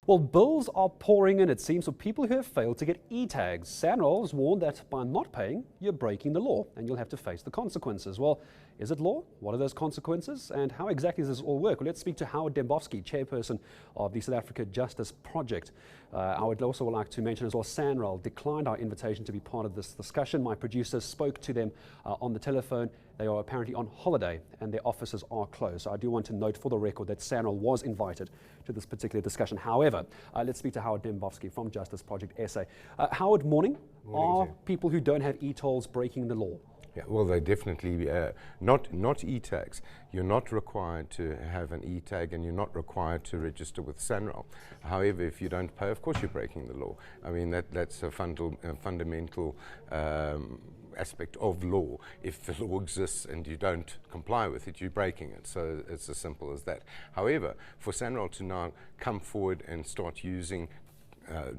Well, bills are pouring in, it seems, for people who have failed to get e-tags. Sanral has warned that by not paying, you're breaking the law and you'll have to face the consequences. Well, is it law? What are those consequences? And how exactly does this all work? Well, let's speak to Dembovsky, chairperson of the South Africa Justice Project. I would also like to mention as well, Sanral declined our invitation to be part of this discussion. My producer spoke to them on the telephone. They are apparently on holiday and their offices are closed. So I do want to note for the record that Sanral was invited to this particular discussion. However, let's speak to Dembovsky from Justice Project SA. Howard, morning. Are people who don't have e-tolls breaking the law? Yeah, well, they definitely, not e-tags. You're not required to have an e-tag and you're not required to register with Sanral. However, if you don't pay, of course you're breaking the law. I mean, that's a fundamental aspect of law. If the law exists and you don't comply with it, you're breaking it. So it's as simple as that. However, for Sanral to now come forward and start using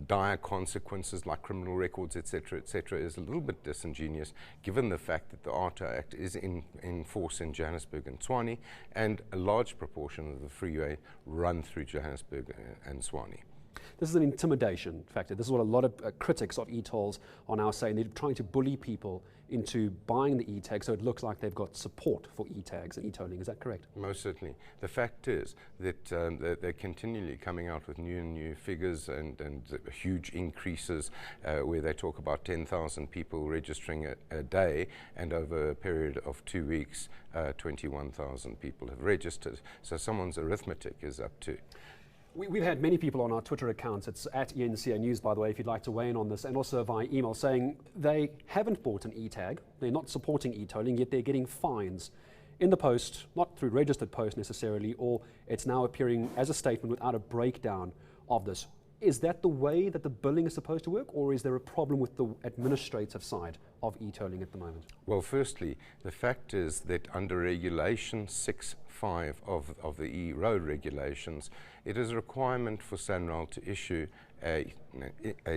dire consequences like criminal records, etc., is a little bit disingenuous, given the fact that the ARTA Act is in force in Johannesburg and Tshwane, and a large proportion of the freeway run through Johannesburg and Tshwane. This is an intimidation factor. This is what a lot of critics of e-tolls are now saying. They're trying to bully people into buying the e-tag so it looks like they've got support for e-tags and e-tolling. Is that correct? Most certainly. The fact is that they're continually coming out with new and new figures and huge increases where they talk about 10,000 people registering a day, and over a period of 2 weeks, 21,000 people have registered. So someone's arithmetic is up to. We've had many people on our Twitter accounts, it's at eNCA News, by the way, if you'd like to weigh in on this, and also via email, saying they haven't bought an e-tag, they're not supporting e-tolling, yet they're getting fines in the post, not through registered post necessarily, or it's now appearing as a statement without a breakdown of this. Is that the way that the billing is supposed to work, or is there a problem with the administrative side of e-tolling at the moment? Well, firstly, the fact is that under Regulation 6.5 of the e-road regulations, it is a requirement for Sanral to issue a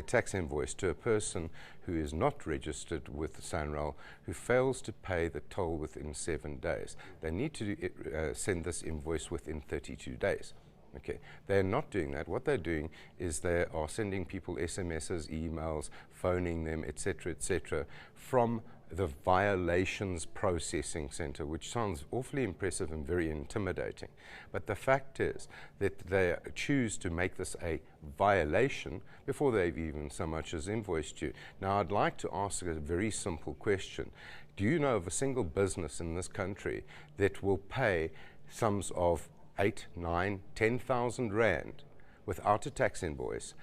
tax invoice to a person who is not registered with Sanral, who fails to pay the toll within 7 days. They need to send this invoice within 32 days. Okay, they're not doing that. What they're doing is they are sending people SMSs, emails, phoning them, etc., from the violations processing center, which sounds awfully impressive and very intimidating. But the fact is that they choose to make this a violation before they've even so much as invoiced you. Now, I'd like to ask a very simple question. Do you know of a single business in this country that will pay sums of 8, 9, 10,000 rand without a tax invoice,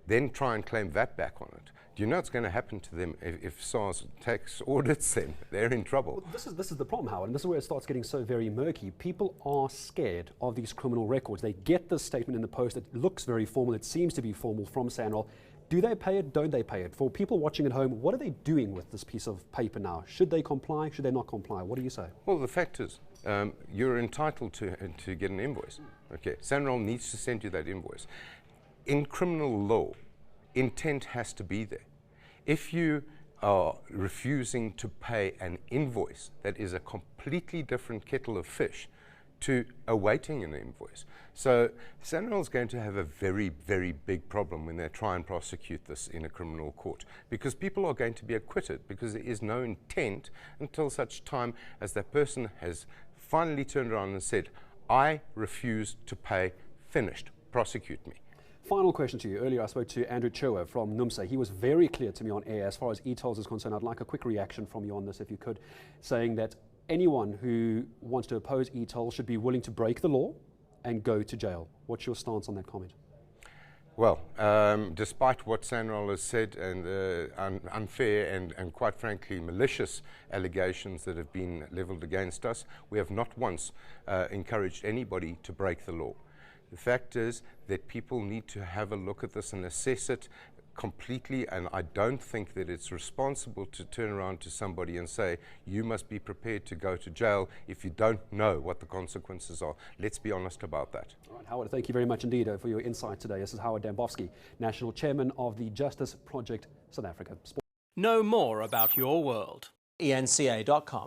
then try and claim VAT back on it? Do you know what's going to happen to them if SARS tax audits them? They're in trouble. Well, this is the problem, Howard, and this is where it starts getting so very murky. People are scared of these criminal records. They get this statement in the post. It looks very formal. It seems to be formal from Sanral. Do they pay it? Don't they pay it? For people watching at home, what are they doing with this piece of paper now? Should they comply? Should they not comply? What do you say? Well, the fact is, you're entitled to get an invoice. Okay, Sanral needs to send you that invoice. In criminal law, intent has to be there. If you are refusing to pay an invoice, that is a completely different kettle of fish to awaiting an invoice. So Sanral is going to have a very, very big problem when they try and prosecute this in a criminal court, because people are going to be acquitted because there is no intent until such time as that person has finally turned around and said, I refuse to pay, finished, prosecute me. Final question to you. Earlier I spoke to Andrew Chua from NUMSA. He was very clear to me on air as far as e-tolls is concerned. I'd like a quick reaction from you on this if you could, saying that anyone who wants to oppose e-tolls should be willing to break the law and go to jail. What's your stance on that comment? Well, despite what Sanral has said and unfair and quite frankly malicious allegations that have been levelled against us, we have not once encouraged anybody to break the law. The fact is that people need to have a look at this and assess it completely, and I don't think that it's responsible to turn around to somebody and say, you must be prepared to go to jail if you don't know what the consequences are. Let's be honest about that. All right, Howard, thank you very much indeed for your insight today. This is Howard Dembovsky, National Chairman of the Justice Project South Africa. Know more about your world. eNCA.com